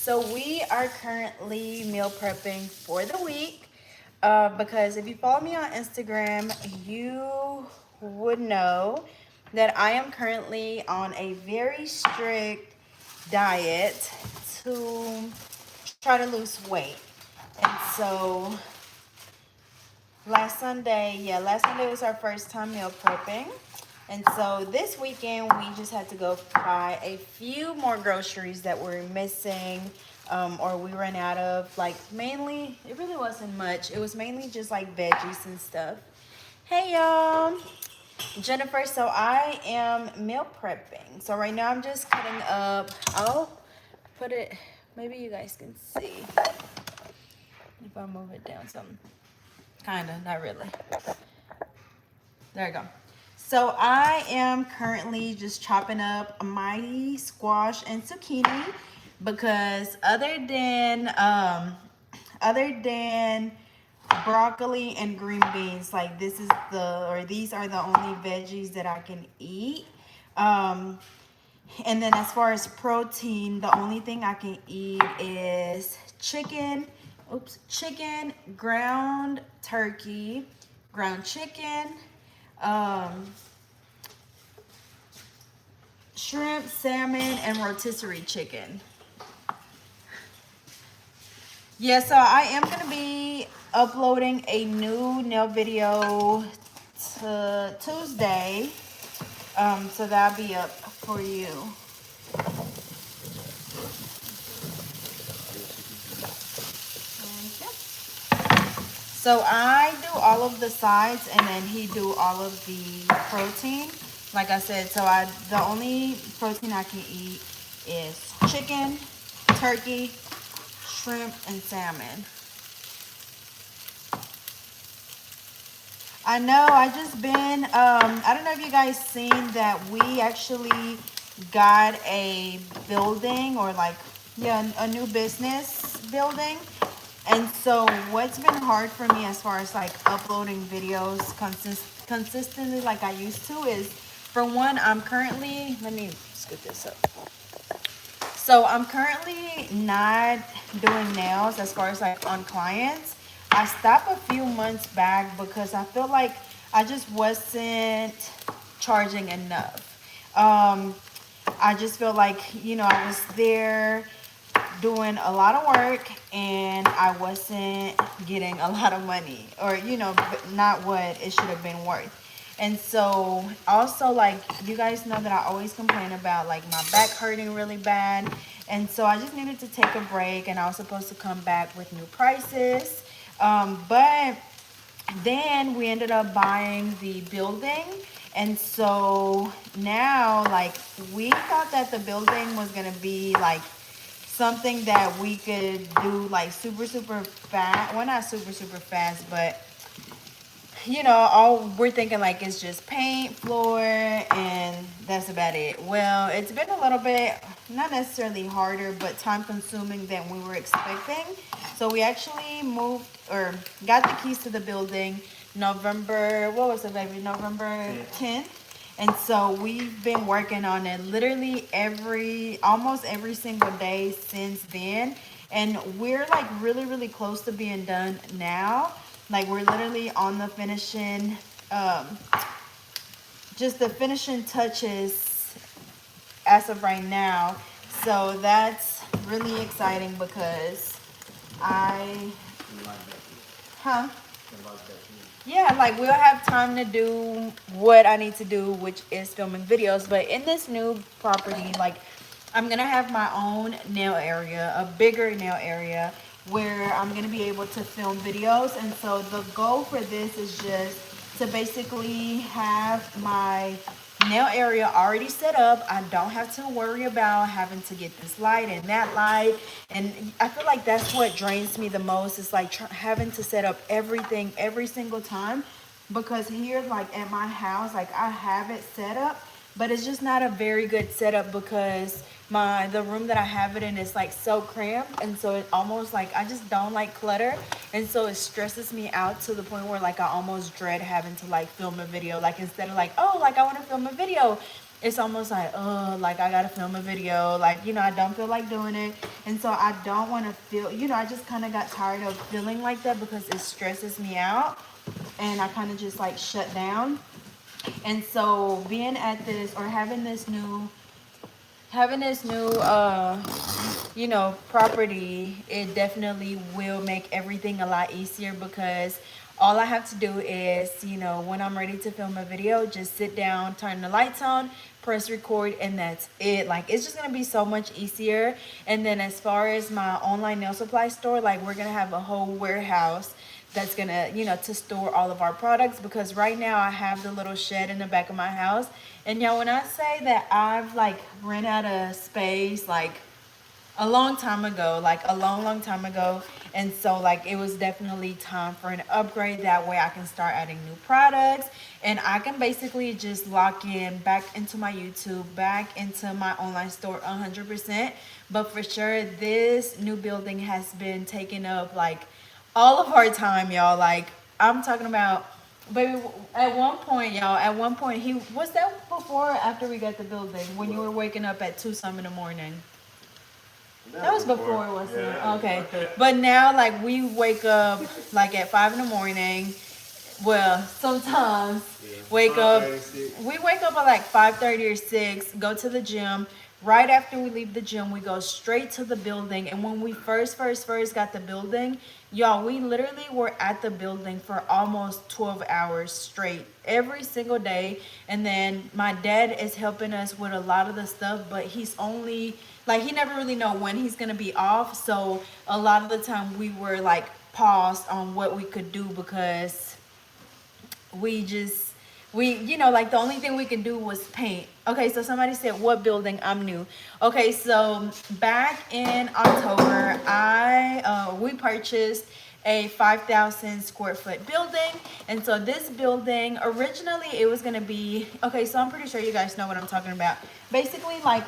So we are currently meal prepping for the week because if you follow me on Instagram, you would know that I am currently on a very strict diet to try to lose weight. And so last Sunday was our first time meal prepping. And so this weekend, we just had to go buy a few more groceries that we're missing or we ran out of. Like, mainly, it really wasn't much. It was mainly just like veggies and stuff. Hey, y'all. Jennifer, so I am meal prepping. So right now, I'm just cutting up. I'll put it, maybe you guys can see if I move it down some. Kind of, not really. There you go. So I am currently just chopping up my squash and zucchini because other than broccoli and green beans, like these are the only veggies that I can eat. Um, and then as far as protein, the only thing I can eat is chicken, ground turkey, ground chicken, um, shrimp, salmon, and rotisserie chicken. Yeah, so I am going to be uploading a new nail video to Tuesday. So that'll be up for you. So I do all of the sides and then he do all of the protein. Like I said, the only protein I can eat is chicken, turkey, shrimp, and salmon. I know, I just been, I don't know if you guys seen that we actually got a building or like, yeah, a new business building. And so what's been hard for me as far as like uploading videos consistently like I used to is, for one, let me scoot this up. So I'm currently not doing nails as far as like on clients. I stopped a few months back because I feel like I just wasn't charging enough. I just feel like, I was there doing a lot of work and I wasn't getting a lot of money, or not what it should have been worth. And so also, like, you guys know that I always complain about like my back hurting really bad, and so I just needed to take a break, and I was supposed to come back with new prices, but then we ended up buying the building. And so now, like, we thought that the building was gonna be like something that we could do like super fast. Well, not super fast, but all we're thinking like it's just paint, floor, and that's about it. Well, it's been a little bit, not necessarily harder, but time consuming than we were expecting. So we actually moved, or got the keys to the building November, what was it, baby? November 10th. And so we've been working on it literally almost every single day since then. And we're like really close to being done now. Like, we're literally on the finishing, just the finishing touches as of right now. So that's really exciting because huh? Yeah, like, we'll have time to do what I need to do, which is filming videos. But in this new property, like, I'm gonna have my own nail area, a bigger nail area, where I'm gonna be able to film videos. And so the goal for this is just to basically have my nail area already set up. I don't have to worry about having to get this light and that light. And I feel like that's what drains me the most. It's like having to set up everything every single time. Because here, like at my house, like I have it set up, but it's just not a very good setup because the room that I have it in is like so cramped, and so it almost like, I just don't like clutter, and so it stresses me out to the point where like I almost dread having to like film a video. Like, instead of like, oh, like I want to film a video, it's almost like, oh, like I gotta film a video. Like, I don't feel like doing it. And so I don't want to feel, I just kind of got tired of feeling like that because it stresses me out. And I kind of just like shut down. And so being at this or having this new property, it definitely will make everything a lot easier because all I have to do is, when I'm ready to film a video, just sit down, turn the lights on, press record, and that's it. Like, it's just gonna be so much easier. And then as far as my online nail supply store, like, we're gonna have a whole warehouse that's gonna, to store all of our products, because right now I have the little shed in the back of my house. And y'all, when I say that I've like ran out of space, like a long time ago, like a long, long time ago. And so like it was definitely time for an upgrade. That way I can start adding new products and I can basically just lock in back into my YouTube, back into my online store 100%. But for sure, this new building has been taking up like all of our time, y'all. Like, I'm talking about, baby, at one point, y'all, he was that before or after we got the building when you were waking up at 2 some in the morning? That was before, wasn't it? Okay. But now, like, we wake up, like, at 5 in the morning. Well, sometimes wake up. We wake up at like 5:30 or 6, go to the gym. Right after we leave the gym, we go straight to the building. And when we first got the building, y'all, we literally were at the building for almost 12 hours straight every single day. And then my dad is helping us with a lot of the stuff, but he's only like, he never really know when he's gonna be off. So a lot of the time we were like paused on what we could do because like the only thing we could do was paint. Okay, so somebody said, what building? I'm new. Okay, so back in October, we purchased a 5,000 square foot building. And so this building, originally it was gonna be, okay, so I'm pretty sure you guys know what I'm talking about. Basically like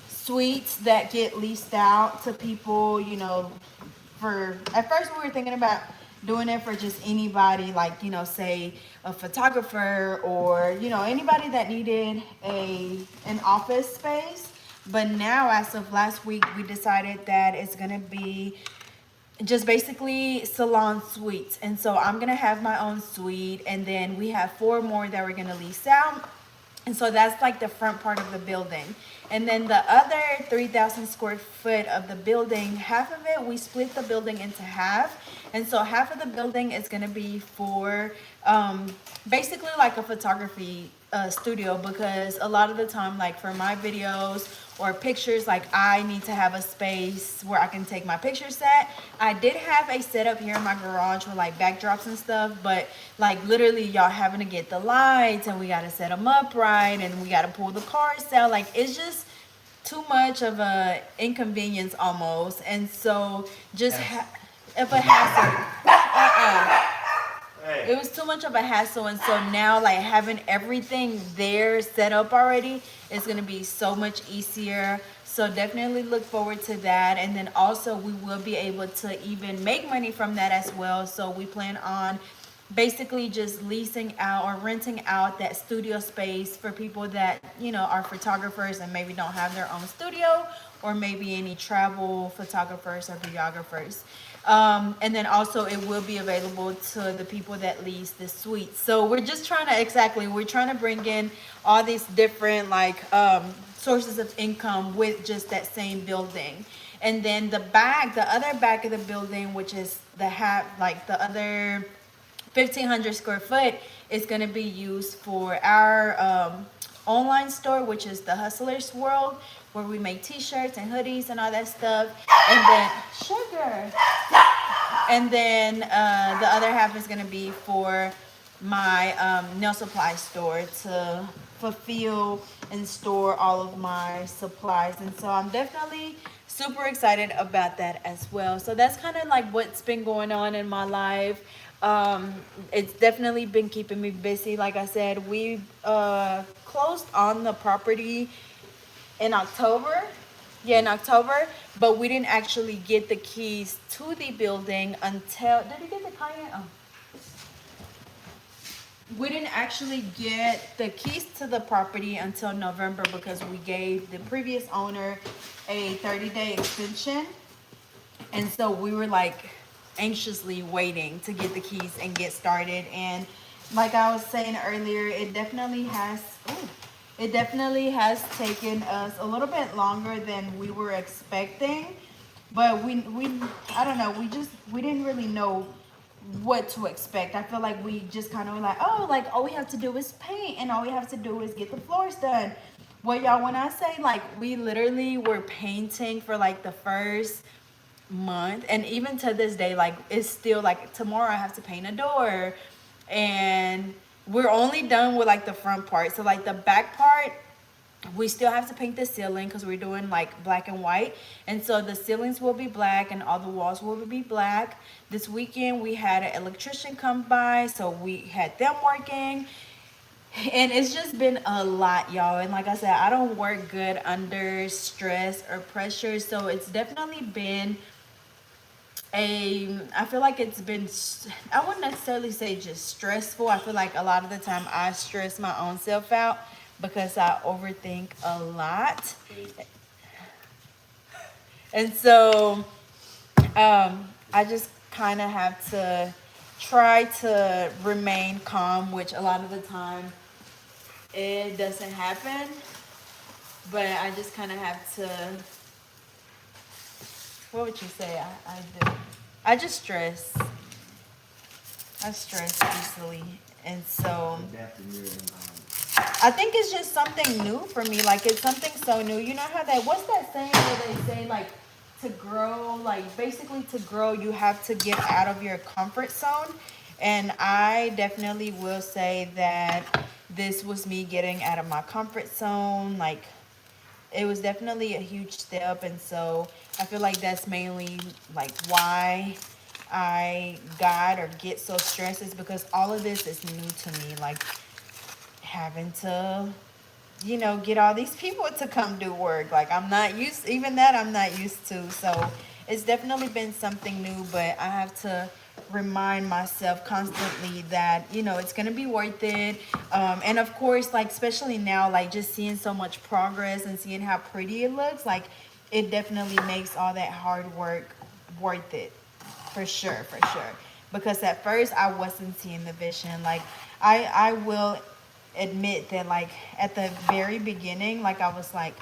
suites that get leased out to people, for, at first we were thinking about doing it for just anybody, like, say a photographer or, anybody that needed an office space. But now, as of last week, we decided that it's gonna be just basically salon suites. And so I'm gonna have my own suite, and then we have 4 more that we're gonna lease out. And so that's like the front part of the building. And then the other 3,000 square foot of the building, half of it, we split the building into half. And so half of the building is going to be for basically like a photography studio, because a lot of the time, like for my videos or pictures, like I need to have a space where I can take my picture set. I did have a setup here in my garage for like backdrops and stuff, but like literally y'all having to get the lights and we got to set them up right and we got to pull the cars out. Like, it's just too much of a inconvenience almost. And so just if a hassle. It was too much of a hassle. And so now, like, having everything there set up already is going to be so much easier. So definitely look forward to that. And then also we will be able to even make money from that as well. So we plan on basically just leasing out or renting out that studio space for people that, are photographers and maybe don't have their own studio, or maybe any travel photographers or videographers. And then also it will be available to the people that lease the suite. So we're just trying to bring in all these different like sources of income with just that same building. And then the other back of the building, which is the other 1,500 square foot, is going to be used for our online store, which is the Hustlers World, where we make t-shirts and hoodies and all that stuff. And then sugar. And then the other half is going to be for my nail supply store to fulfill and store all of my supplies. And so I'm definitely super excited about that as well. So that's kind of like what's been going on in my life. It's definitely been keeping me busy. Like I said, we closed on the property in October. Yeah, in October, but we didn't actually get the keys to the building until, did you get the Cayenne? Oh. we didn't actually get the keys to the property until November because we gave the previous owner a 30-day extension. And so we were like anxiously waiting to get the keys and get started. And like I was saying earlier, it definitely has taken us a little bit longer than we were expecting. But we I don't know, we didn't really know what to expect. I feel like we just kind of were like, oh, like all we have to do is paint and all we have to do is get the floors done. Well, y'all, when I say like we literally were painting for like the first month, and even to this day, like it's still like tomorrow I have to paint a door, and we're only done with like the front part. So like the back part, we still have to paint the ceiling because we're doing like black and white, and so the ceilings will be black and all the walls will be black. This weekend we had an electrician come by, so we had them working, and it's just been a lot, y'all. And like I said, I don't work good under stress or pressure, so it's definitely been I feel like it's been, I wouldn't necessarily say just stressful. I feel like a lot of the time I stress my own self out because I overthink a lot. And so I just kind of have to try to remain calm, which a lot of the time it doesn't happen. But I just kind of have to, what would you say I do? I just stress. I stress easily. And so I think it's just something new for me. Like it's something so new. You know how what's that saying where they say like to grow, like basically to grow, you have to get out of your comfort zone. And I definitely will say that this was me getting out of my comfort zone. Like it was definitely a huge step. And so I feel like that's mainly like why I got or get so stressed, is because all of this is new to me. Like having to, get all these people to come do work. Like I'm not used, even that I'm not used to. So it's definitely been something new, but I have to remind myself constantly that, it's going to be worth it. And of course, like, especially now, like just seeing so much progress and seeing how pretty it looks, like it definitely makes all that hard work worth it. For sure, for sure. Because at first I wasn't seeing the vision. Like I will admit that like at the very beginning, like I was like,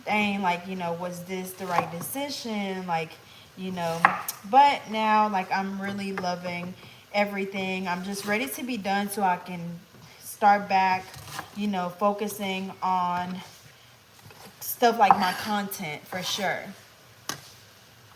dang, like, was this the right decision? Like, you know, but now like I'm really loving everything. I'm just ready to be done so I can start back, focusing on stuff like my content for sure.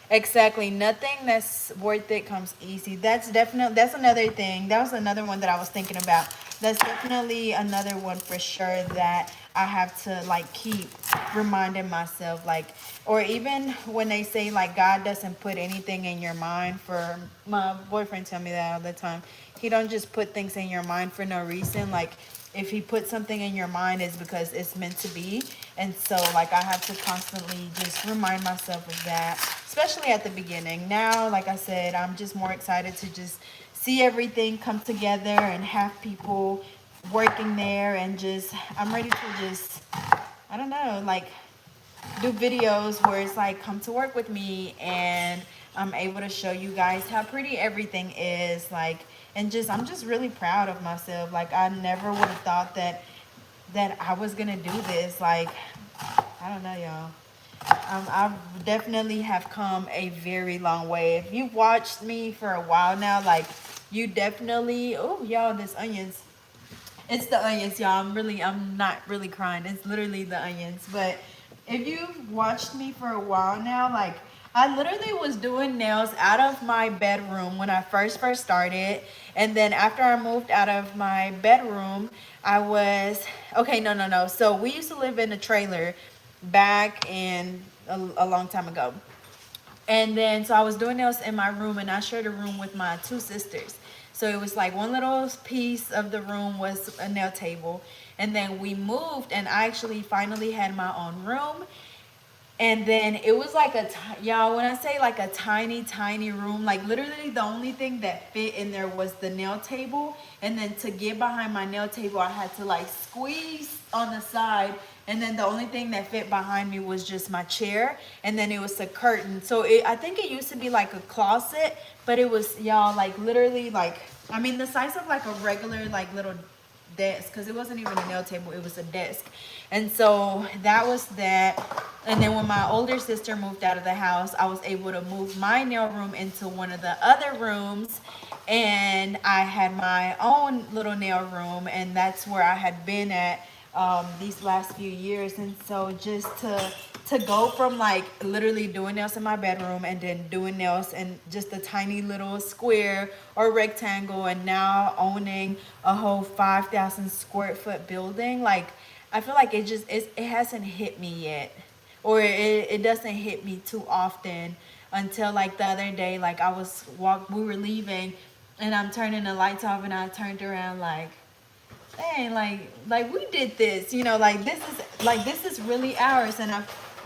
Exactly. Nothing that's worth it comes easy. That's another thing. That was another one that I was thinking about. That's definitely another one for sure that I have to like keep reminding myself, like, or even when they say like God doesn't put anything in your mind for, my boyfriend tell me that all the time. He don't just put things in your mind for no reason. Like if he puts something in your mind, it's because it's meant to be. And so like I have to constantly just remind myself of that, especially at the beginning. Now, like I said, I'm just more excited to just see everything come together and have people working there, and just I'm ready to just, I don't know, like do videos where it's like come to work with me and I'm able to show you guys how pretty everything is, like, and just I'm just really proud of myself. Like I never would have thought that I was gonna do this. Like I don't know, y'all. I definitely have come a very long way. If you've watched me for a while now, like you definitely, oh y'all, this onions. It's the onions, y'all. I'm not really crying. It's literally the onions. But if you've watched me for a while now, like I literally was doing nails out of my bedroom when I first started. And then after I moved out of my bedroom, I was, okay, no. So we used to live in a trailer back in a long time ago. And then, so I was doing nails in my room, and I shared a room with my two sisters. So it was like one little piece of the room was a nail table. And then we moved, and I actually finally had my own room. And then it was like y'all, when I say like a tiny, tiny room, like literally the only thing that fit in there was the nail table. And then to get behind my nail table, I had to like squeeze on the side. And then the only thing that fit behind me was just my chair. And then it was a curtain. So I think it used to be like a closet, but it was, y'all, like literally like, I mean, the size of like a regular, like little desk, because it wasn't even a nail table, it was a desk. And so that was that. And then when my older sister moved out of the house, I was able to move my nail room into one of the other rooms, and I had my own little nail room, and that's where I had been at these last few years. And so just to go from like literally doing nails in my bedroom and then doing nails in just a tiny little square or rectangle, and now owning a whole 5,000 square foot building, like I feel like it hasn't hit me yet, or it doesn't hit me too often until like the other day. Like we were leaving, and I'm turning the lights off, and I turned around like, dang, like we did this, like this is really ours. And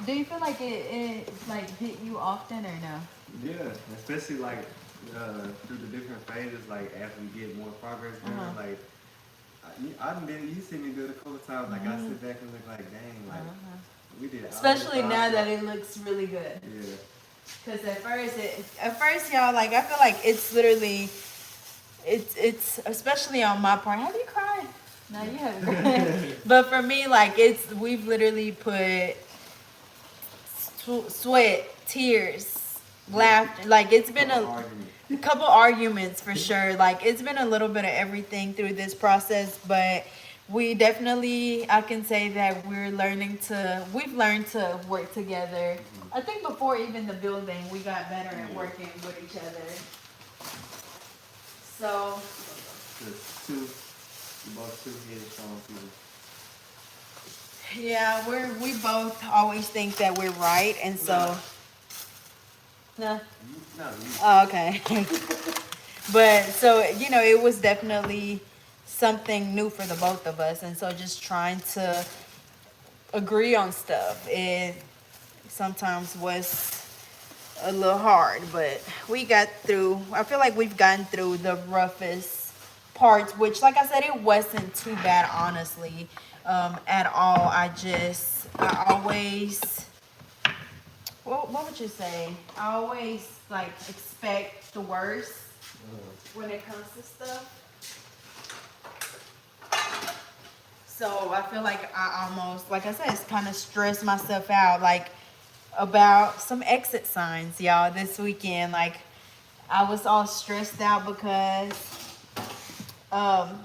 do you feel like it like hit you often or no? Yeah, especially like through the different phases, like as we get more progress done, like I did. You see me do it a couple of times. Like I sit back and look like, dang, like we did. Especially now that it looks really good. Yeah. Cause at first, y'all, like I feel like it's literally, it's especially on my part. Have you cried? No, you haven't. But for me, like we've literally put sweat, tears, laughter. Like it's been a couple arguments for sure. Like it's been a little bit of everything through this process, but we definitely, I can say that we've learned to work together. I think before even the building, we got better at working with each other. So, Just both two heads strong people. yeah, we both always think that we're right, and so, no. No, Oh, okay. But so, it was definitely something new for the both of us. And so just trying to agree on stuff, it sometimes was a little hard, but we got through. I feel like we've gotten through the roughest parts, which, like I said, it wasn't too bad, honestly, at all. I always, what would you say? I always like expect the worst when it comes to stuff. So I feel like I almost, like I said, it's kind of stressed myself out, like about some exit signs, y'all, this weekend. Like I was all stressed out because um,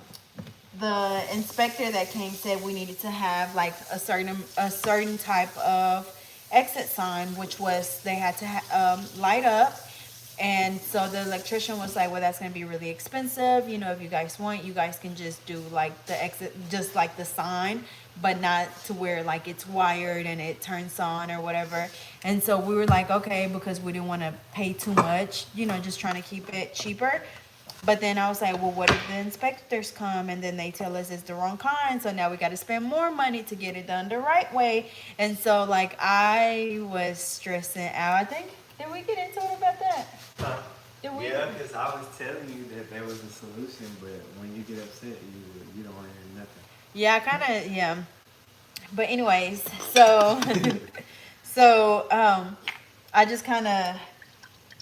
the inspector that came said we needed to have like a certain type of exit sign, which was they had to light up. And so the electrician was like, well, that's going to be really expensive. If you guys want, you guys can just do like the exit, just like the sign, but not to where like it's wired and it turns on or whatever. And so we were like, okay, because we didn't want to pay too much, just trying to keep it cheaper. But then I was like, well, what if the inspectors come and then they tell us it's the wrong kind? So now we got to spend more money to get it done the right way. And so, like, I was stressing out. I think, did we get into it about that? Yeah, because I was telling you that there was a solution, but when you get upset, you don't want to hear nothing. Yeah, yeah. But anyways, so, so, I just kind of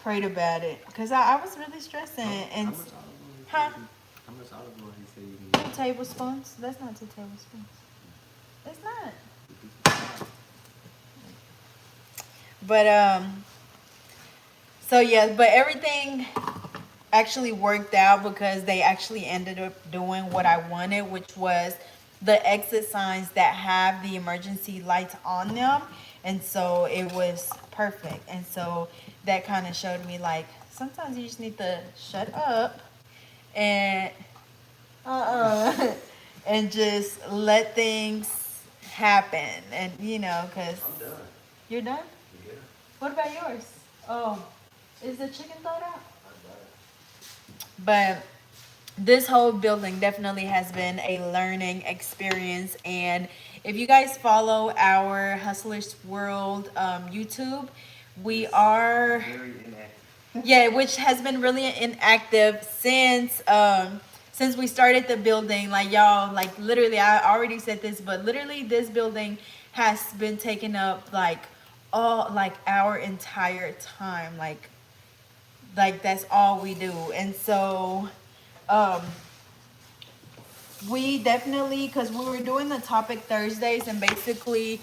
prayed about it because I was really stressing. And, huh? How much olive oil he said you can 2 tablespoons? That's not 2 tablespoons. It's not. But so yeah, but everything actually worked out because they actually ended up doing what I wanted, which was the exit signs that have the emergency lights on them. And so it was perfect. And so that kind of showed me like sometimes you just need to shut up and and just let things happen. And because I'm done. you're done. Yeah, What about yours? Oh, is the chicken thawed out? I'm done. But this whole building definitely has been a learning experience, and if you guys follow our Hustlers World YouTube, we are, Very inactive. yeah, which has been really inactive since we started the building. Like y'all, like literally, I already said this, but literally, this building has been taking up like our entire time. Like that's all we do, and so um we definitely, because we were doing the topic Thursdays, and basically,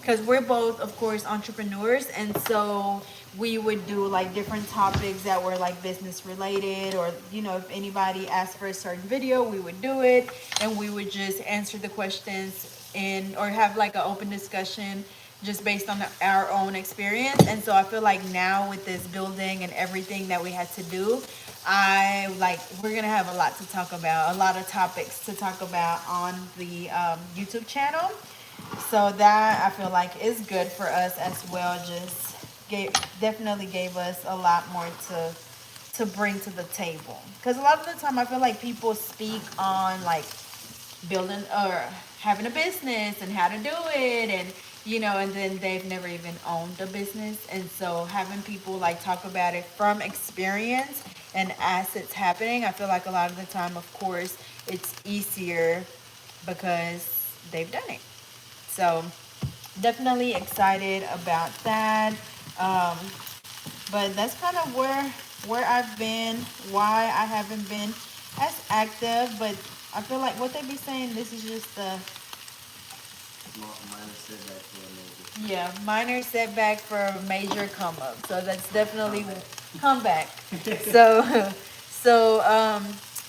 because we're both, of course, entrepreneurs, and so we would do like different topics that were like business related, or if anybody asked for a certain video, we would do it, and we would just answer the questions and or have like an open discussion just based on our own experience. And so I feel like now with this building and everything that we had to do, we're gonna have a lot to talk about, a lot of topics to talk about on the YouTube channel. So that I feel like is good for us as well. Just definitely gave us a lot more to bring to the table. Because a lot of the time I feel like people speak on like building or having a business and how to do it, and then they've never even owned a business. And so having people like talk about it from experience and as it's happening, I feel like a lot of the time, of course, it's easier because they've done it. So definitely excited about that. um, but that's kind of where I've been, why I haven't been as active. But I feel like what they be saying, this is just the Minor setback for a major. yeah, minor setback for a major come up. So that's definitely comeback. So so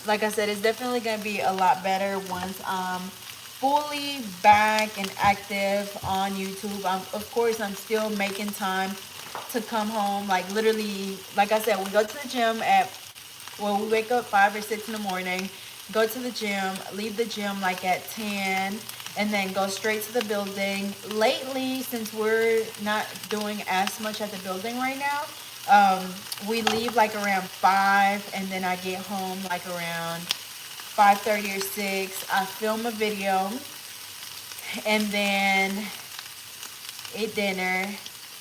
like I said, it's definitely gonna be a lot better once I'm fully back and active on YouTube. Of course, I'm still making time to come home. Like literally, like I said, we go to the gym we wake up 5 or 6 in the morning, go to the gym, leave the gym like at 10, and then go straight to the building. Lately, since we're not doing as much at the building right now, we leave like around 5, and then I get home like around 5:30 or 6. I film a video, and then eat dinner,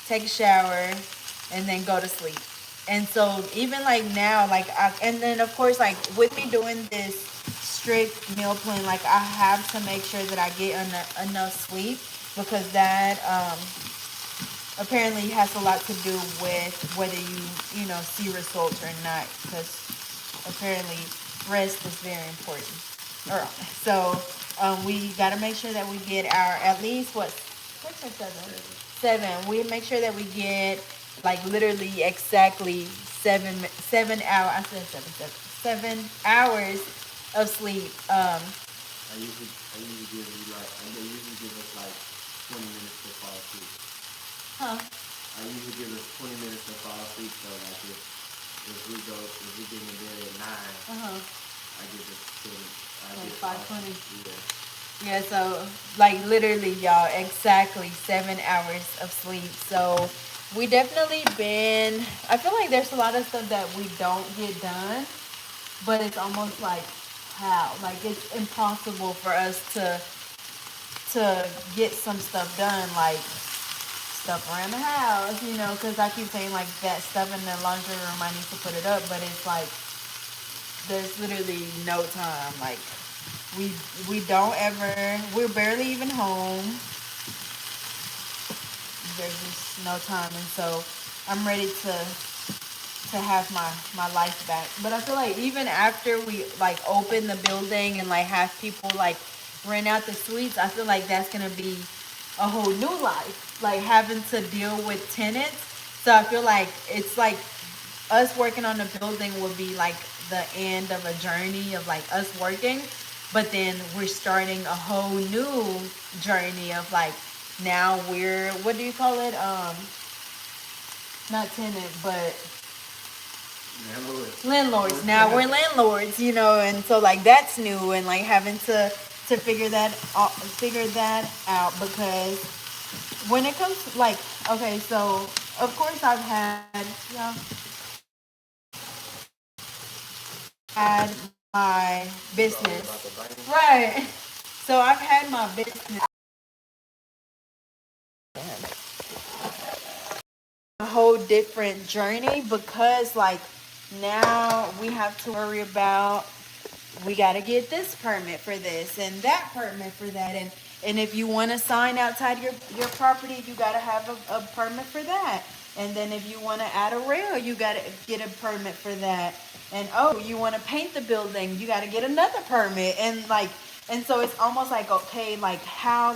take a shower, and then go to sleep. And so even like now, and then of course, like with me doing this strict meal plan, like I have to make sure that I get enough sleep, because that apparently has a lot to do with whether you see results or not, because apparently rest is very important. So we got to make sure that we get our at least what 6 or 7. 7. We make sure that we get like literally exactly 7 hours. I said 7 hours of sleep. I usually give you like they usually give us like 20 minutes to fall asleep. Huh? I usually give us 20 minutes to fall asleep. So like if we get in bed at 9, I give us 20. I get 5:20. Yeah. Yeah, so like literally, y'all, exactly 7 hours of sleep. So we definitely been. I feel like there's a lot of stuff that we don't get done, but it's almost like how, like it's impossible for us to get some stuff done, like stuff around the house, because I keep saying like that stuff in the laundry room, I need to put it up, but it's like there's literally no time. Like we don't ever, we're barely even home. There's just no time, and so I'm ready to have my life back. But I feel like even after we like open the building and like have people like rent out the suites, I feel like that's gonna be a whole new life, like having to deal with tenants. So I feel like it's like us working on the building would be like the end of a journey of like us working, but then we're starting a whole new journey of like now we're, what do you call it, not tenant but landlords. Now we're landlords, and so like that's new, and like having to figure that out, because when it comes to, like, okay, so of course I've had my business, right? So I've had my business different journey because like now we have to worry about we got to get this permit for this and that permit for that and if you want to sign outside your property you got to have a permit for that and then if you want to add a rail you got to get a permit for that and oh you want to paint the building you got to get another permit and like and so it's almost like okay like how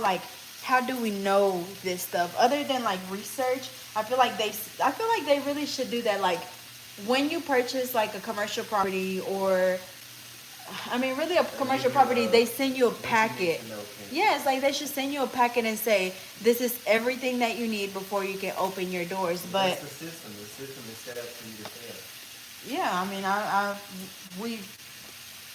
do we know this stuff other than like research I feel like they really should do that like when you purchase like a commercial property or I mean, really, a commercial property, they send you a packet. Yeah, it's like they should send you a packet and say, this is everything that you need before you can open your doors. But that's the system. The system is set up for you to fail. yeah, I mean, we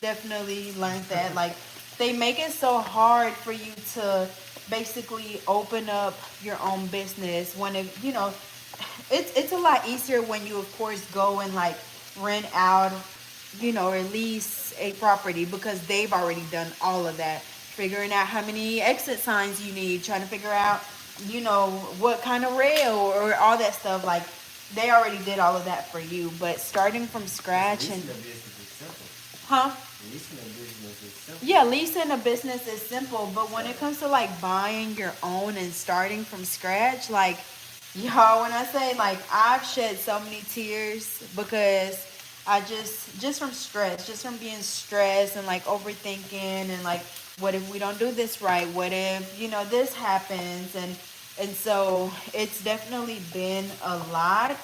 definitely learned that. Like, they make it so hard for you to basically open up your own business when it's a lot easier when you of course go and like rent out or lease a property because they've already done all of that. Figuring out how many exit signs you need, trying to figure out, what kind of rail or all that stuff. Like they already did all of that for you. But starting from scratch Leasing and a business is simple. huh? Leasing a business is simple. Yeah, leasing a business is simple, but when it comes to like buying your own and starting from scratch, like y'all, when I say like I've shed so many tears because I just from stress, just from being stressed and like overthinking and like what if we don't do this right? What if, this happens and so it's definitely been a lot,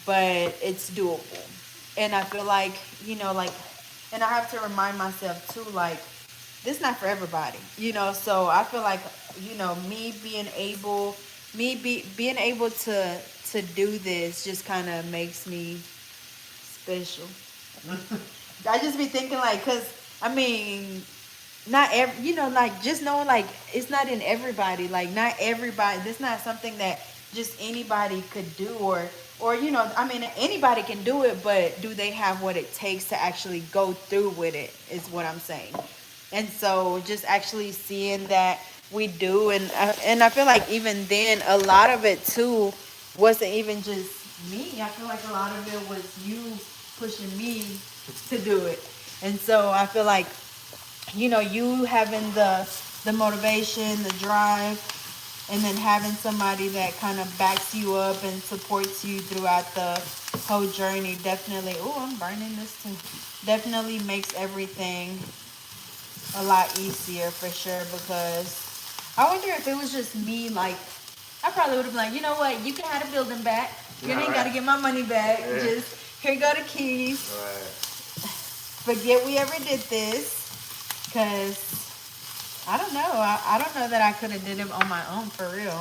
but it's doable. And I feel like, like and I have to remind myself too, like, this not for everybody, so I feel like, me being able to do this just kind of makes me special. I just be thinking like, cause I mean, not every, like just knowing like it's not in everybody. Like not everybody. This not something that just anybody could do, or I mean, anybody can do it, but do they have what it takes to actually go through with it? Is what I'm saying. And so just actually seeing that we do, and I feel like even then, a lot of it too wasn't even just me. I feel like a lot of it was you pushing me to do it. And so I feel like, you having the motivation, the drive, and then having somebody that kind of backs you up and supports you throughout the whole journey definitely, oh, I'm burning this too. Definitely makes everything a lot easier for sure because I wonder if it was just me, like, I probably would have been like, you know what, you can have the building back. You ain't got to get my money back. Yeah. Just, here go the keys. Right. Forget we ever did this. Because, I don't know. I don't know that I could have did it on my own for real.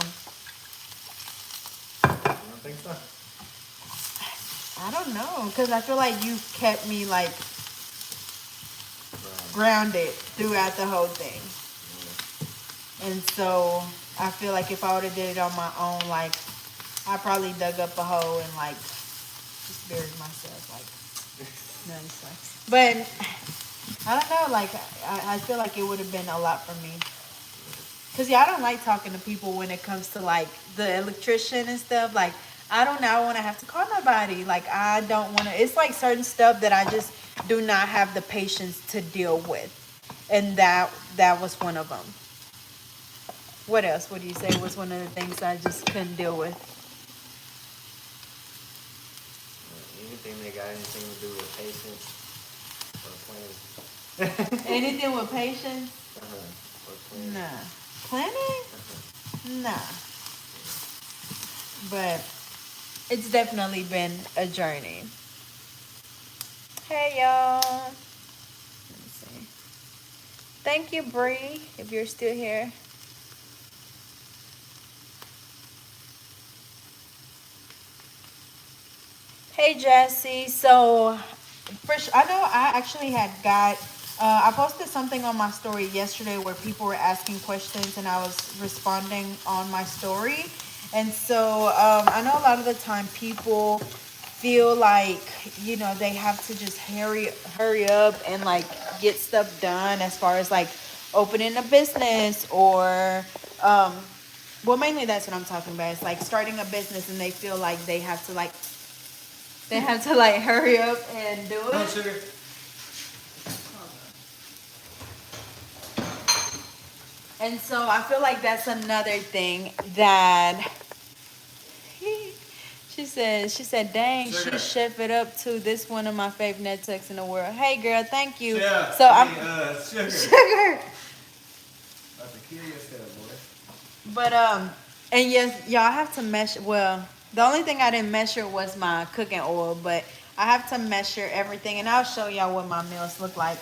I don't think so. I don't know. Because I feel like you kept me, like, grounded throughout the whole thing. And so I feel like if I would have did it on my own, like I probably dug up a hole and like just buried myself. Like none sucks. But I don't know. Like I feel like it would have been a lot for me. Cause yeah, I don't like talking to people when it comes to like the electrician and stuff. Like I don't now want to have to call nobody. Like I don't want to. It's like certain stuff that I just do not have the patience to deal with, and that was one of them. What else would you say was one of the things I just couldn't deal with? Anything that got anything to do with patience or planning. Anything with patience? Or planning. Nah. Planning? Nah. But it's definitely been a journey. Hey y'all. Let me see. Thank you, Bree, if you're still here. Hey Jesse, so I know I actually had I posted something on my story yesterday where people were asking questions and I was responding on my story. And so I know a lot of the time people feel like, they have to just hurry up and like get stuff done as far as like opening a business or Well, mainly that's what I'm talking about. It's like starting a business and they feel like they have to like hurry up and do Oh, it. sugar. And so I feel like that's another thing that she said, dang, she Sugar. chef it up too. This one of my favorite Netflix in the world. Hey girl, thank you. Yeah. So I'm Sugar. sugar. About to kill yourself, boy. But and yes, y'all have to measure. Well, the only thing I didn't measure was my cooking oil, but I have to measure everything, and I'll show y'all what my meals look like.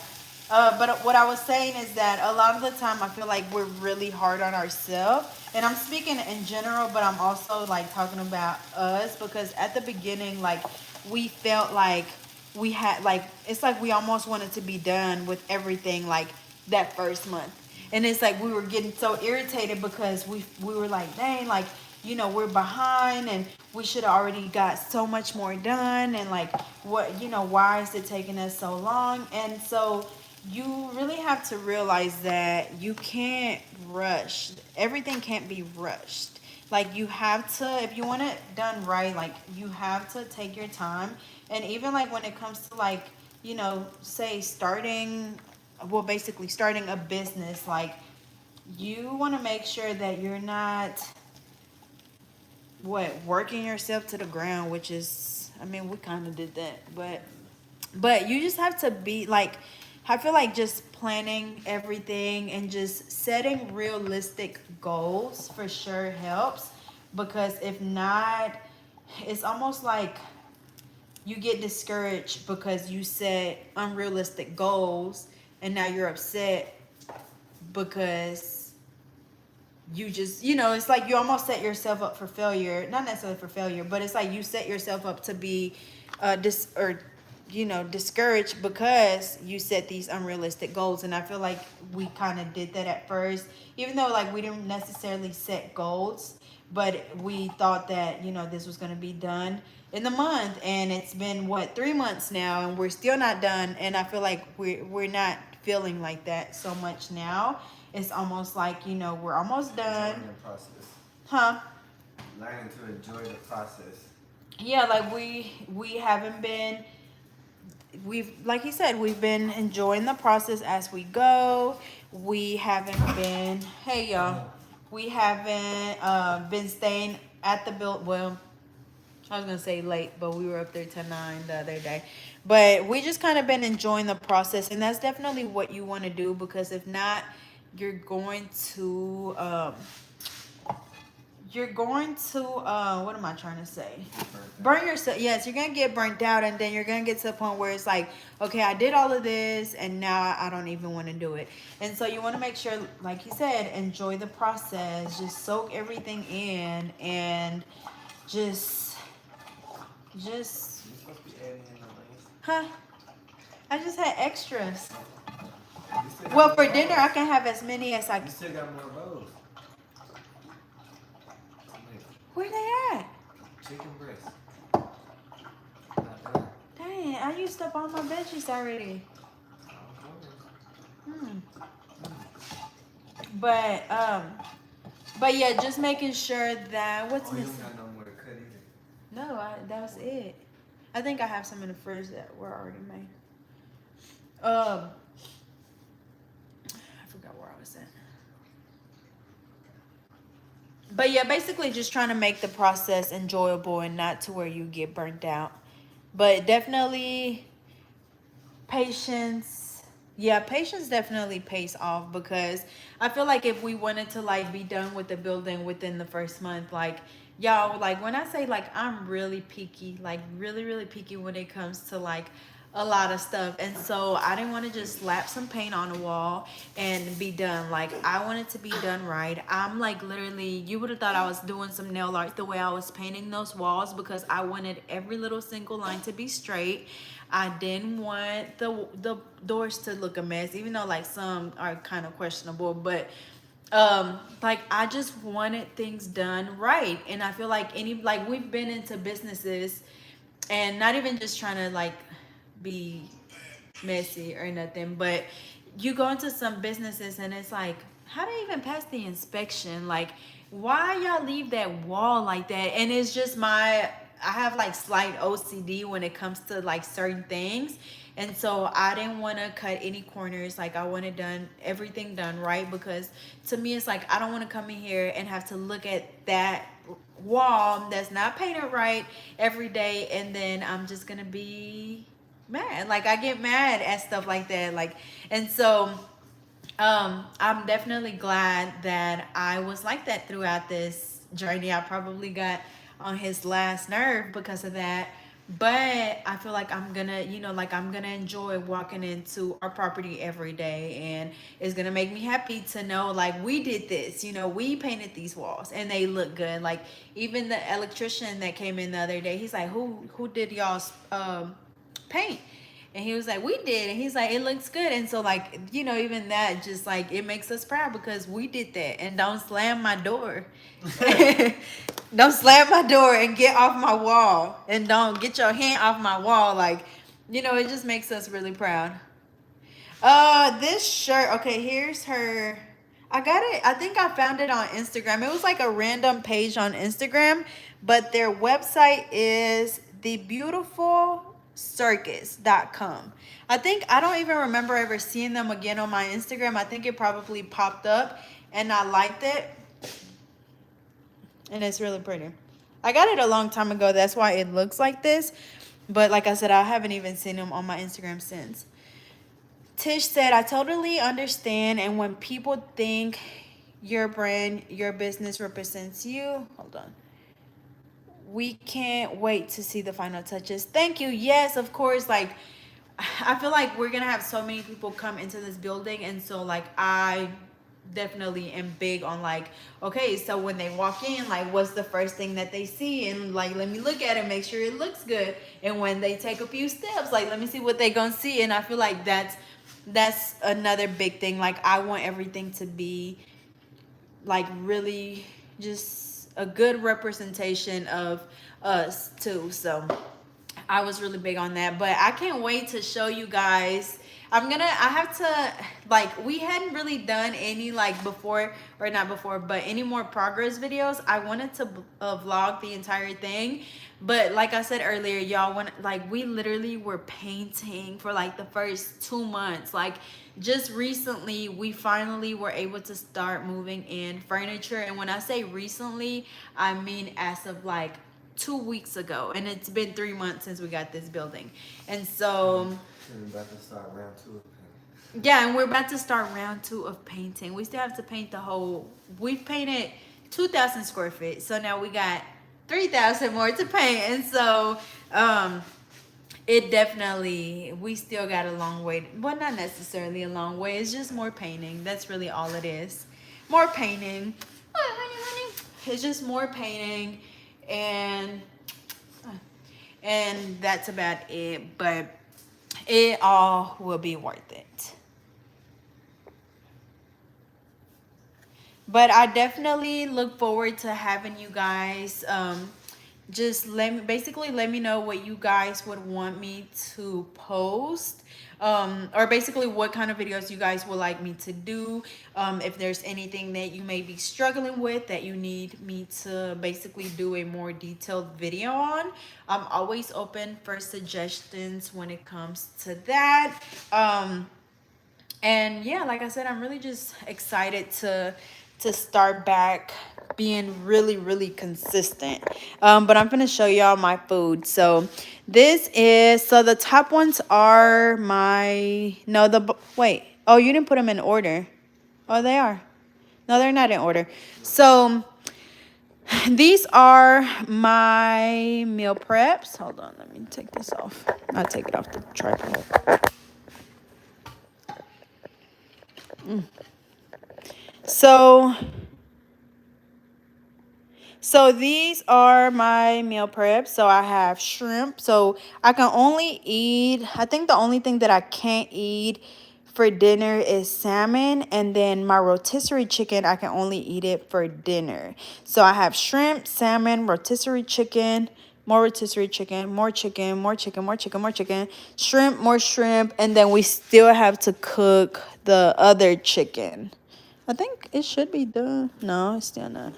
But what I was saying is that a lot of the time I feel like we're really hard on ourselves, and I'm speaking in general, but I'm also like talking about us because at the beginning, like we felt like we had like it's like we almost wanted to be done with everything like that first month, and it's like we were getting so irritated because we were like, dang, like we're behind and we should have already got so much more done, and like what why is it taking us so long? And so you really have to realize that you can't rush. Everything can't be rushed. Like you have to, if you want it done right, like you have to take your time. And even like when it comes to like, say starting, well, basically starting a business, like you want to make sure that you're not working yourself to the ground, which is, I mean, we kind of did that, but you just have to be like, I feel like just planning everything and just setting realistic goals for sure helps, because if not, it's almost like you get discouraged because you set unrealistic goals and now you're upset because you just it's like you almost set yourself up for failure, not necessarily for failure, but it's like you set yourself up to be discouraged because you set these unrealistic goals. And I feel like we kind of did that at first, even though like we didn't necessarily set goals, but we thought that this was going to be done in the month, and it's been 3 months now and we're still not done. And I feel like we're not feeling like that so much now. It's almost like we're almost done. Enjoying the process. Huh? Learning to enjoy the process. Yeah, like we haven't been, we've, like he said, we've been enjoying the process as we go. We haven't been, hey y'all, we haven't been staying at the build. Well, I was gonna say late, but we were up there till 9 the other day. But we just kind of been enjoying the process, and that's definitely what you want to do, because if not, you're going to what am I trying to say? Burn yourself. Yes, you're gonna get burnt out, and then you're gonna get to the point where it's like, okay, I did all of this and now I don't even want to do it. And so you want to make sure, like he said, enjoy the process, just soak everything in, and just You're supposed to be adding in the links. huh? I just had extras. You still got Well, more for dinner I bowls. can have as many as I. You still got more bowls. Like Where they at? chicken breast. Not done. Dang, I used up all my veggies already. Hmm. But yeah, just making sure that what's Oh, you missing. don't got no more to cut either. No, that was it. I think I have some in the fridge that were already made. I forgot where I was at. But yeah, basically just trying to make the process enjoyable and not to where you get burnt out. But definitely patience. Yeah, patience definitely pays off, because I feel like if we wanted to like be done with the building within the first month, like y'all, like when I say like I'm really picky, like really, really picky when it comes to like a lot of stuff. And so I didn't want to just slap some paint on the wall and be done. Like I wanted to be done right. I'm like literally, you would have thought I was doing some nail art the way I was painting those walls, because I wanted every little single line to be straight. I didn't want the doors to look a mess, even though like some are kind of questionable, but like I just wanted things done right. And I feel like we've been into businesses, and not even just trying to like be messy or nothing, but you go into some businesses and it's like, how do you even pass the inspection? Like Why y'all leave that wall like that? And it's just I have like slight OCD when it comes to like certain things. And so I didn't want to cut any corners. Like I wanted everything done right, because to me it's like I don't want to come in here and have to look at that wall that's not painted right every day, and then I'm just gonna be mad. Like I get mad at stuff like that. Like, and so I'm definitely glad that I was like that throughout this journey. I probably got on his last nerve because of that. But I feel like I'm gonna, like I'm gonna enjoy walking into our property every day, and it's gonna make me happy to know like we did this, we painted these walls and they look good. Like even the electrician that came in the other day, he's like, who did y'all's paint? And he was like, we did. And he's like, it looks good. And so like, even that just like, it makes us proud because we did that. And don't slam my door. Don't slam my door and get off my wall. And don't get your hand off my wall. Like, it just makes us really proud. This shirt, okay, here's her. I got it. I think I found it on Instagram. It was like a random page on Instagram, but their website is thebeautifulcircus.com. I don't even remember ever seeing them again on my Instagram. I think it probably popped up and I liked it. And it's really pretty. I got it a long time ago. That's why it looks like this. But like I said, I haven't even seen them on my Instagram since. Tish said, I totally understand. And when people think your brand, your business represents you, hold on. We can't wait to see the final touches. Thank you. Yes, of course. Like, I feel like we're going to have so many people come into this building. And so, like, I definitely am big on like, okay, so when they walk in, like what's the first thing that they see, and like let me look at it, make sure it looks good. And when they take a few steps, like let me see what they gonna see. And I feel like that's another big thing. Like I want everything to be like really just a good representation of us too. So I was really big on that, but I can't wait to show you guys. I have to, like, we hadn't really done any, like, before, or not before, but any more progress videos. I wanted to vlog the entire thing, but like I said earlier, y'all, we literally were painting for, like, the first 2 months. Like, just recently, we finally were able to start moving in furniture, and when I say recently, I mean as of, like, 2 weeks ago, and it's been 3 months since we got this building. And so we're about to start round 2 of painting. Yeah, and we're about to start round 2 of painting. We still have to paint we've painted 2,000 square feet, so now we got 3,000 more to paint. And so it definitely, we still got a long way. Well, not necessarily a long way, it's just more painting. That's really all it is. More painting. Oh, honey. It's just more painting, and that's about it. But it all will be worth it. But I definitely look forward to having you guys just let me know what you guys would want me to post, or basically what kind of videos you guys would like me to do. If there's anything that you may be struggling with that you need me to basically do a more detailed video on, I'm always open for suggestions when it comes to that. And yeah, like I said, I'm really just excited to start back being really, really consistent. But I'm gonna show y'all my food. So the top ones are wait. Oh, you didn't put them in order. Oh, they are. No, they're not in order. So these are my meal preps. Hold on, let me take this off. I'll take it off the tripod. So these are my meal preps. So I have shrimp. So I can only eat, I think the only thing that I can't eat for dinner is salmon. And then my rotisserie chicken, I can only eat it for dinner. So I have shrimp, salmon, rotisserie chicken, more rotisserie chicken, more chicken, more chicken, more chicken, more chicken, shrimp, more shrimp. And then we still have to cook the other chicken. I think it should be done. No, it's still not.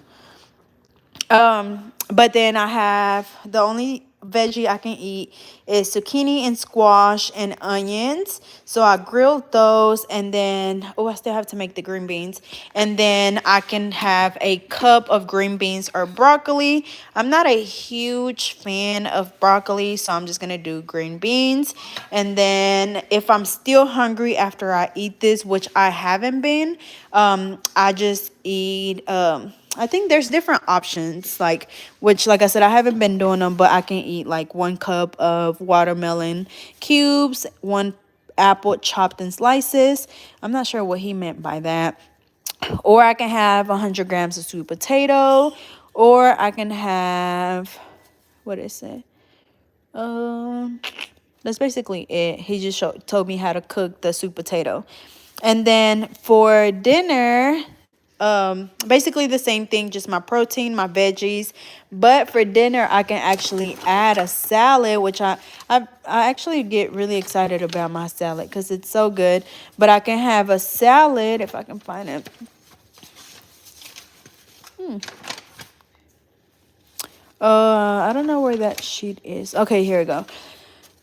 But then I have the only veggie I can eat is zucchini and squash and onions. So I grilled those, and then I still have to make the green beans. And then I can have a cup of green beans or broccoli. I'm not a huge fan of broccoli, so I'm just gonna do green beans. And then if I'm still hungry after I eat this, which I haven't been, I just eat I think there's different options, like, which, like I said, I haven't been doing them, but I can eat like 1 cup of watermelon cubes, 1 apple chopped in slices. I'm not sure what he meant by that. Or I can have 100 grams of sweet potato, or I can have, what is it? That's basically it. He just told me how to cook the sweet potato. And then for dinner, basically the same thing, just my protein, my veggies. But for dinner, I can actually add a salad, which I actually get really excited about my salad because it's so good. But I can have a salad if I can find it. I don't know where that sheet is. Okay, here we go.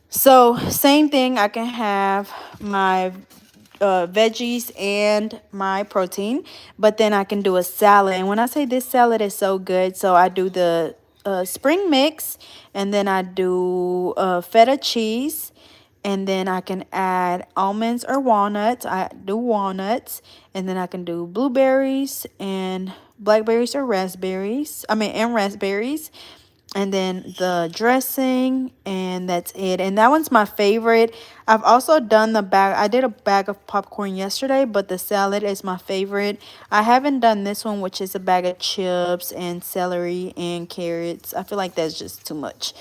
So same thing, I can have my veggies and my protein, but then I can do a salad. And when I say this salad is so good, so I do the spring mix, and then I do feta cheese, and then I can add almonds or walnuts. I do walnuts, and then I can do blueberries and blackberries or raspberries. And raspberries, and then the dressing, and that's it. And that one's my favorite. I've also done the bag. I did a bag of popcorn yesterday, but the salad is my favorite. I haven't done this one, which is a bag of chips and celery and carrots. I feel like that's just too much.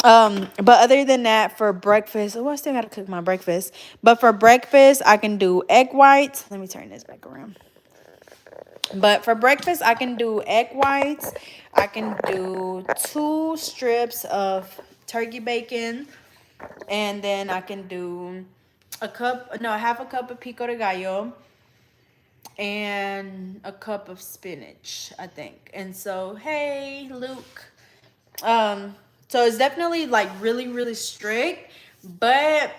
But other than that, for breakfast, I still gotta cook my breakfast. But for breakfast, I can do egg whites. Let me turn this back around. But for breakfast, I can do egg whites. I can do 2 strips of turkey bacon. And then I can do half a cup of pico de gallo. And a cup of spinach, I think. And so, hey, Luke. So it's definitely like really, really strict. But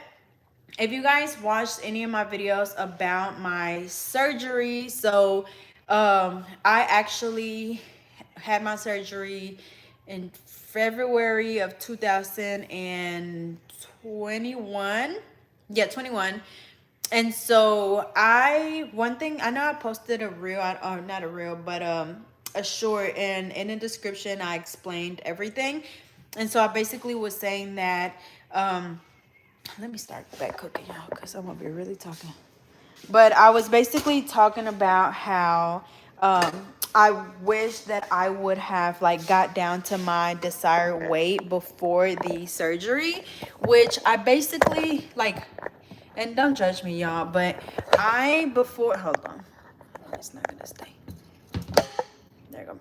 if you guys watched any of my videos about my surgery, so I actually had my surgery in February of 2021. Yeah, 21. And so one thing, I know I posted a reel, or not a reel, but a short, and in the description I explained everything. And so I basically was saying that, let me start back cooking, y'all, because I'm gonna be really talking. But I was basically talking about how I wish that I would have like got down to my desired weight before the surgery, which I basically like, and don't judge me, y'all, but hold on, it's not gonna stay. There you go.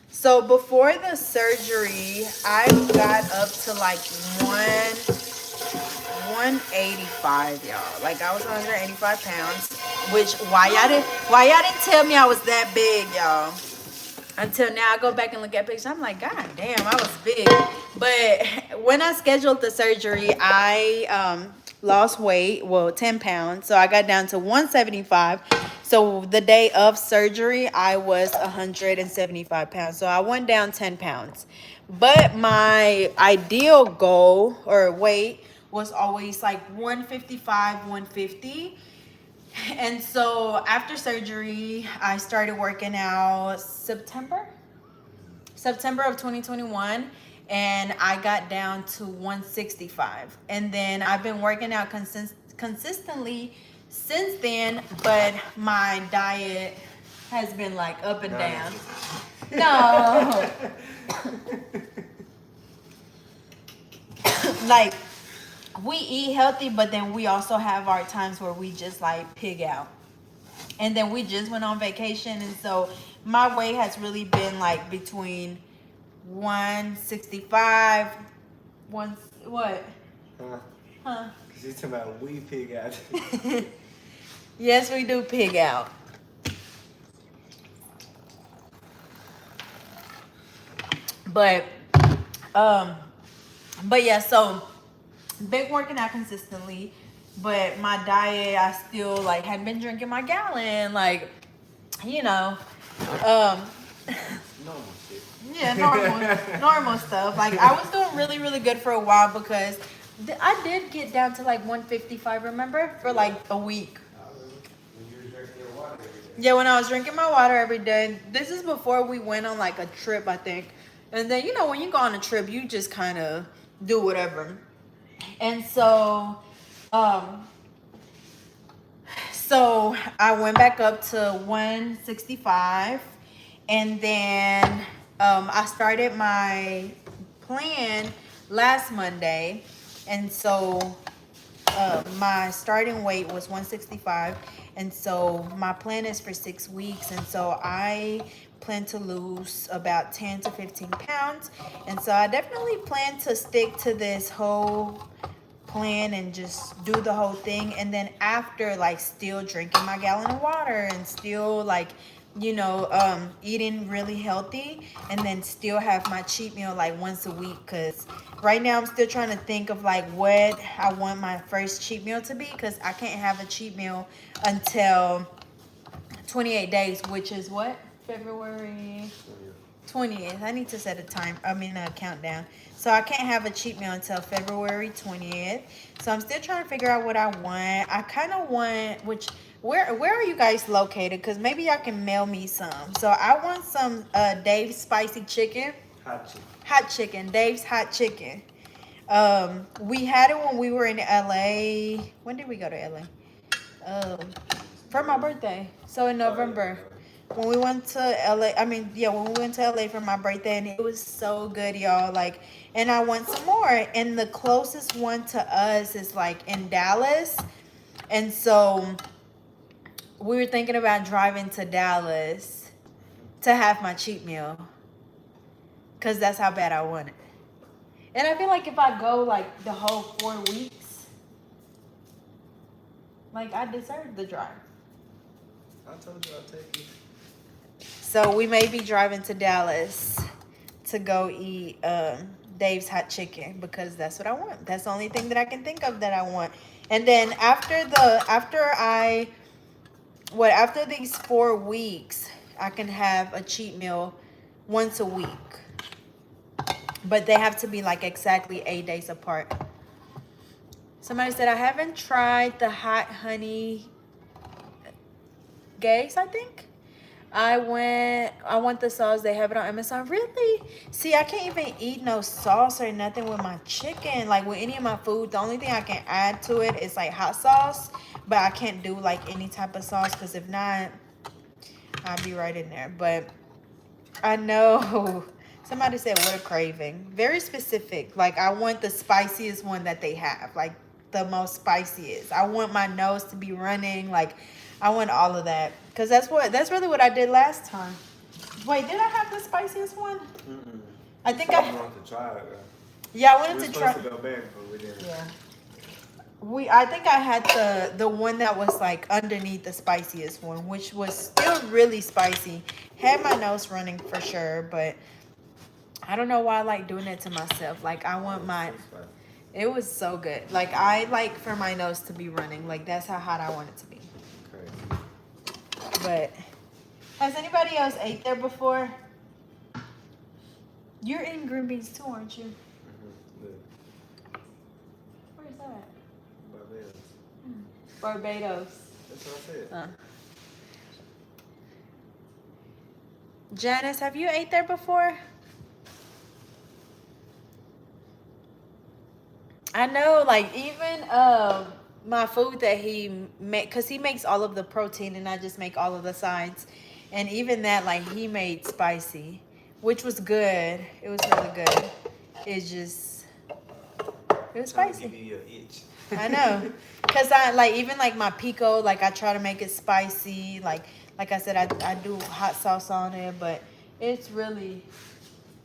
So before the surgery, I got up to like 185, y'all. Like, I was 185 pounds, which why y'all didn't tell me I was that big, y'all. Until now, I go back and look at pictures. I'm like, God damn, I was big. But when I scheduled the surgery, I lost weight, 10 pounds. So I got down to 175. So the day of surgery, I was 175 pounds. So I went down 10 pounds. But my ideal goal or weight was always like 155, 150. And so after surgery, I started working out September of 2021, and I got down to 165. And then I've been working out consistently since then, but my diet has been like up and down. No. Like, we eat healthy, but then we also have our times where we just like pig out. And then we just went on vacation, and so my weight has really been like between 165, what? Huh? Because you're talking about we pig out. Yes, we do pig out. But um, but yeah, so been working out consistently, but my diet, I still like had been drinking my gallon, like, you know, um, Normal shit. yeah, normal stuff. Like I was doing really, really good for a while because I did get down to like 155. Remember, for like a week. When you were drinking your water every day. Yeah, when I was drinking my water every day. This is before we went on like a trip, I think. And then, you know, when you go on a trip, you just kind of do whatever. And um, so I went back up to 165, and then I started my plan last Monday, and so my starting weight was 165, and so my plan is for 6 weeks, and so I plan to lose about 10 to 15 pounds, and so I definitely plan to stick to this whole plan and just do the whole thing. And then after, like, still drinking my gallon of water and still, like, you know, eating really healthy, and then still have my cheat meal like once a week, because right now I'm still trying to think of like what I want my first cheat meal to be, because I can't have a cheat meal until 28 days, which is what, February 20th. I need to set a countdown. So I can't have a cheat meal until February 20th. So I'm still trying to figure out what I want. I kind of want, where are you guys located? Because maybe y'all can mail me some. So I want some Dave's spicy chicken. Hot chicken. Hot chicken. Dave's hot chicken. We had it when we were in LA. When did we go to LA? For my birthday. So in November. When we went to LA, when we went to LA for my birthday, and it was so good, y'all. Like, and I want some more. And the closest one to us is like in Dallas. And so we were thinking about driving to Dallas to have my cheat meal, because that's how bad I want it. And I feel like if I go like the whole 4 weeks, like I deserve the drive. I told you I'll take you. So we may be driving to Dallas to go eat Dave's hot chicken, because that's what I want. That's the only thing that I can think of that I want. And then after these 4 weeks, I can have a cheat meal once a week. But they have to be like exactly 8 days apart. Somebody said I haven't tried the hot honey gays, I think. I want the sauce. They have it on Amazon. Really? See, I can't even eat no sauce or nothing with my chicken. Like with any of my food, the only thing I can add to it is like hot sauce. But I can't do like any type of sauce, because if not, I'll be right in there. But I know somebody said what a craving. Very specific. Like I want the spiciest one that they have. Like the most spiciest. I want my nose to be running. Like I want all of that, because that's really what I did last time. Wait, did I have the spiciest one? Mm-mm. I think I wanted to try it. Yeah, I wanted to try. We were supposed to go back, but we didn't. Yeah. I think I had the one that was like underneath the spiciest one, which was still really spicy. Had my nose running for sure, but I don't know why I like doing it to myself. Like I want it was so good. Like I like for my nose to be running. Like that's how hot I want it to be. But has anybody else ate there before? You're eating green beans too, aren't you? Mm-hmm. Where's that? Barbados. Barbados. That's what I said. Janice, have you ate there before? I know, like even my food that he make, because he makes all of the protein and I just make all of the sides, and even that, like he made spicy, which was good. It was really good. It was spicy. Give you an itch. I know, because I like even like my pico, like I try to make it spicy. Like I said, I do hot sauce on it, but it's really.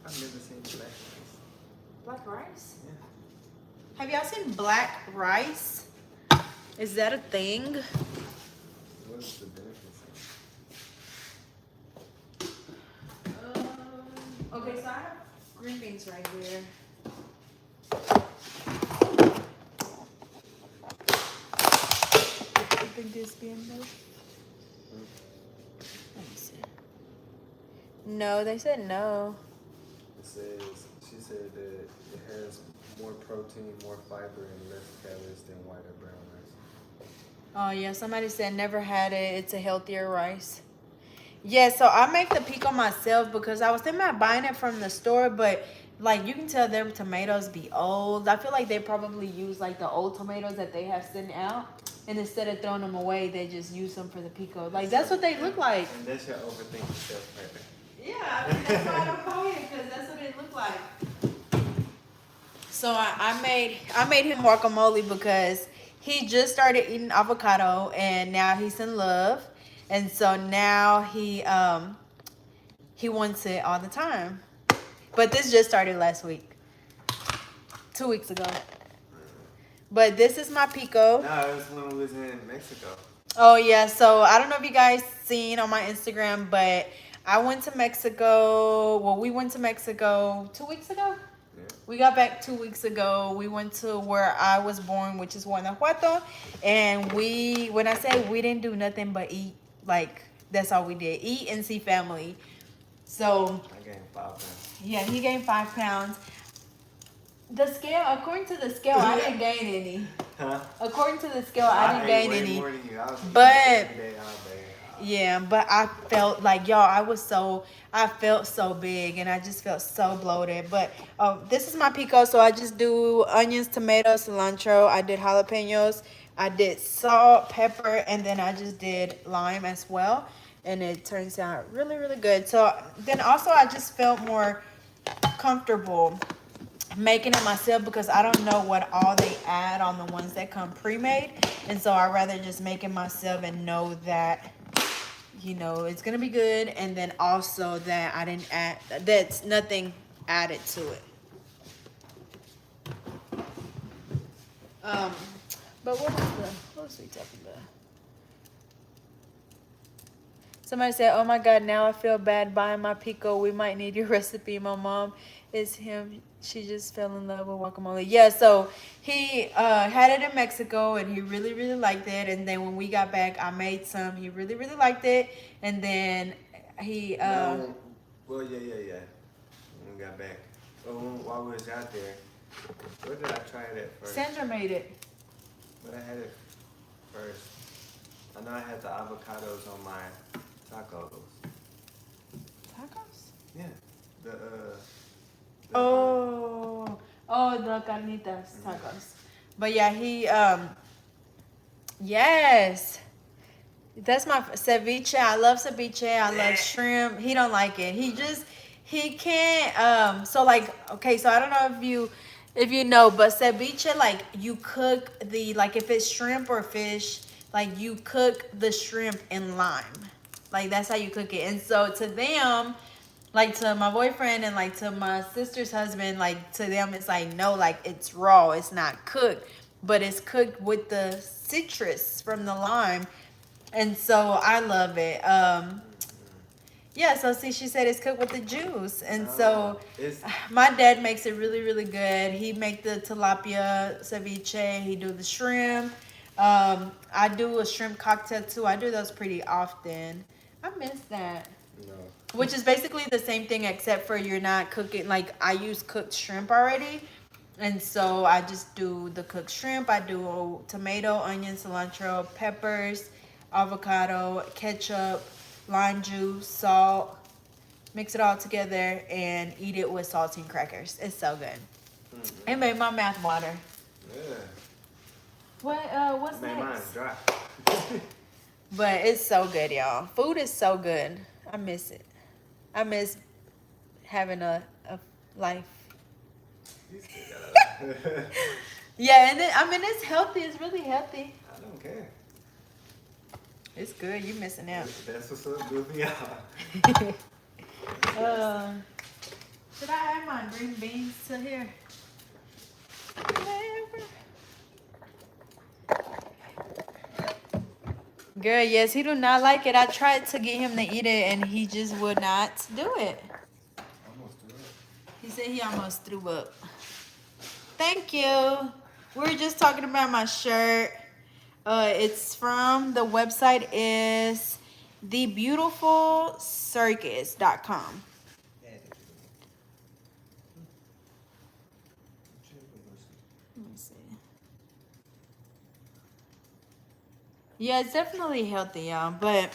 I've never seen black rice. Black rice? Yeah. Have y'all seen black rice? Is that a thing? What is the benefits? Okay, so I have green beans right here. You think this be enough? Let me see. No, they said no. It says, she said that it has more protein, more fiber, and less calories than white or brown rice. Oh yeah, somebody said never had it. It's a healthier rice. Yeah, so I make the pico myself because I was thinking about buying it from the store, but like you can tell their tomatoes be old. I feel like they probably use like the old tomatoes that they have sitting out, and instead of throwing them away, they just use them for the pico. Like that's what they look like. And that's your overthinking stuff right there. Yeah, I mean, that's why I don't buy it because that's what it look like. So I made him guacamole because he just started eating avocado and now he's in love, and so now he wants it all the time. But this just started last week, 2 weeks ago. But this is my pico. No, it was when we was in Mexico. Oh yeah, so I don't know if you guys seen on my Instagram, but I went to Mexico. Well, we went to Mexico 2 weeks ago. Yeah. We got back 2 weeks ago. We went to where I was born, which is Guanajuato. And when I say we didn't do nothing but eat, like that's all we did. Eat and see family. So I gained 5 pounds. yeah, he gained 5 pounds. The scale, according to the scale, I didn't gain any. Huh? According to the scale, I didn't gain way any. More than you. I was But every day, all day. yeah, but I felt like y'all, I felt so big and I just felt so bloated. But this is my pico, so I just do onions, tomatoes, cilantro. I did jalapenos, I did salt, pepper, and then I just did lime as well. And it turns out really, really good. So then also I just felt more comfortable making it myself because I don't know what all they add on the ones that come pre-made. And so I'd rather just make it myself and know that, you know, it's gonna be good, and then also that I didn't add, that's nothing added to it. But what was we talking about? Somebody said, "Oh my God, now I feel bad buying my pico. We might need your recipe." My mom is him. She just fell in love with guacamole. Yeah, so he had it in Mexico and he really, really liked it. And then when we got back, I made some. He really, really liked it. And then he No, well, yeah. When we got back. Well, while we was out there, where did I try it at first? Sandra made it. But I had it first. I know I had the avocados on my tacos. Tacos? Yeah. The Oh, the carnitas tacos. But yeah, he yes. That's my ceviche. I love ceviche. I love shrimp. He don't like it. He can't so like, okay, so I don't know if you know, but ceviche, like you cook like if it's shrimp or fish, like you cook the shrimp in lime. Like that's how you cook it. And so to them, like to my boyfriend and like to my sister's husband, like to them it's like, no, like it's raw, it's not cooked, but it's cooked with the citrus from the lime. And so I love it. Yeah, so see, she said it's cooked with the juice. And so my dad makes it really, really good. He make the tilapia ceviche, he do the shrimp. I do a shrimp cocktail too. I do those pretty often. I miss that. No. Which is basically the same thing except for you're not cooking, like I use cooked shrimp already. And so I just do the cooked shrimp. I do tomato, onion, cilantro, peppers, avocado, ketchup, lime juice, salt. Mix it all together and eat it with saltine crackers. It's so good. Mm-hmm. It made my mouth water. Yeah. What's made mine next? dry. But it's so good, y'all. Food is so good. I miss it. I miss having a life. Yeah, and then, I mean, it's healthy. It's really healthy. I don't care. It's good. You missing out. That's what's up with me out. Should I add my green beans to here? Girl, yes, he do not like it. I tried to get him to eat it, and he just would not do it. Almost do it. He said he almost threw up. Thank you. We were just talking about my shirt. It's from the website is thebeautifulcircus.com. Let me see. Yeah, it's definitely healthy, y'all. But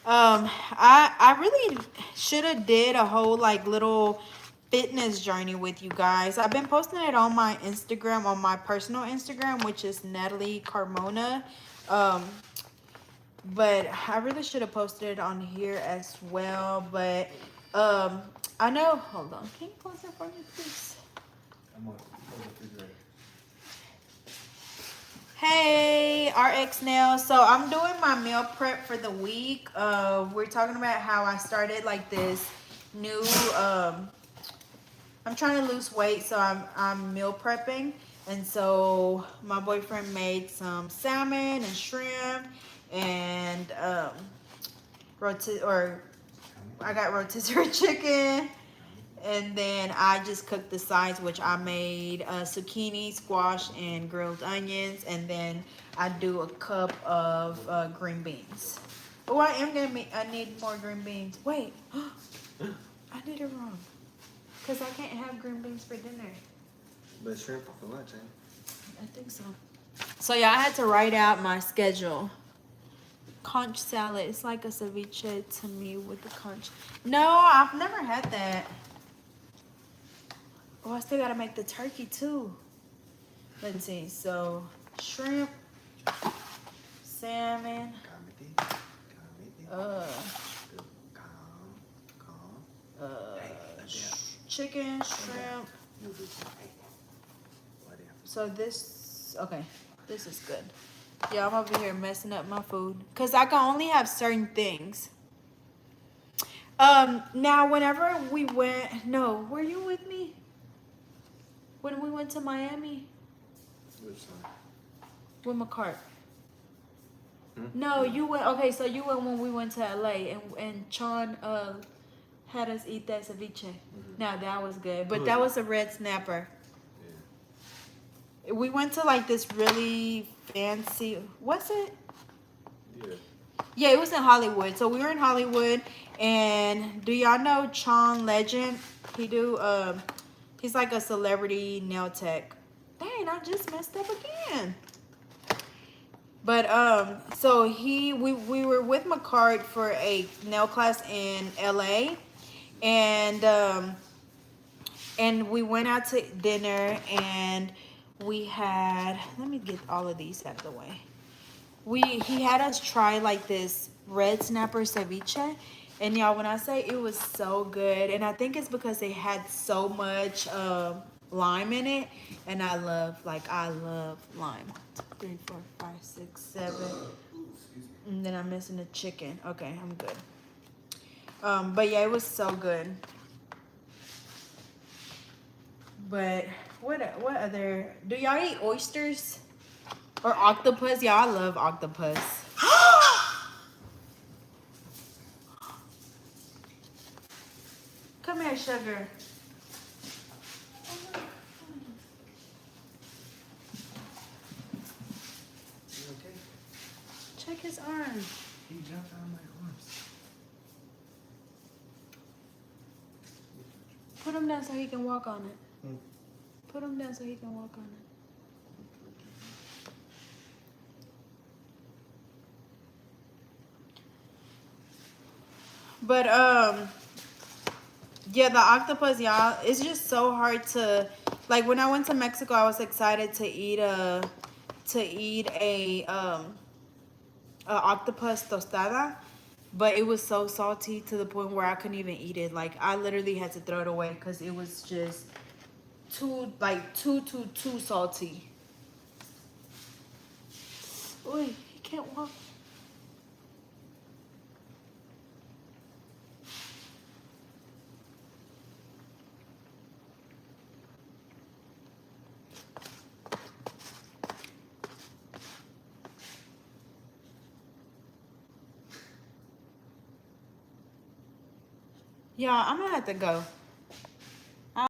I really should have did a whole like little fitness journey with you guys. I've been posting it on my Instagram, on my personal Instagram, which is Natalie Carmona. But I really should have posted it on here as well. But I know. Hold on. Can you close that for me, please? I'm on the refrigerator. Hey, RX Nails. So I'm doing my meal prep for the week. We're talking about how I started like this new. I'm trying to lose weight, so I'm meal prepping, and so my boyfriend made some salmon and shrimp and I got rotisserie chicken. And then I just cooked the sides, which I made zucchini, squash, and grilled onions. And then I do a cup of green beans. Oh, I need more green beans. Wait, I did it wrong. Because I can't have green beans for dinner. But shrimp for lunch, ain't I think so. So yeah, I had to write out my schedule. Conch salad. It's like a ceviche to me with the conch. No, I've never had that. Oh, I still gotta make the turkey too. Let's see. So, shrimp, salmon, chicken, shrimp. So this, okay, this is good. Yeah, I'm over here messing up my food because I can only have certain things. Now whenever we went, no, were you with me? When we went to Miami? Which one? With my cart. No, you went. Okay, so you went when we went to LA, and Sean had us eat that ceviche. Now that was good, but that was a red snapper. Yeah. We went to like this really fancy. What's it? Yeah. Yeah, it was in Hollywood. So we were in Hollywood, and do y'all know Sean Legend? He's like a celebrity nail tech. Dang, I just messed up again. But so we were with McCart for a nail class in LA, and we went out to dinner, and we had, let me get all of these out of the way. He had us try like this red snapper ceviche, and y'all, when I say it was so good, and I think it's because they had so much lime in it, and I love lime. 3, 4, 5, 6, 7. And then I'm missing the chicken. Okay, I'm good. But yeah, it was so good. But what other, do y'all eat oysters or octopus? Y'all, I love octopus. Come here, sugar. Okay. Check his arm. He jumped out of my arms. Put him down so he can walk on it. Put him down so he can walk on it. But yeah, the octopus, y'all, it's just so hard to, like, when I went to Mexico, I was excited to eat a octopus tostada, but it was so salty to the point where I couldn't even eat it. Like, I literally had to throw it away because it was just too salty. Oy, he can't walk. Yeah, I'm gonna have to go.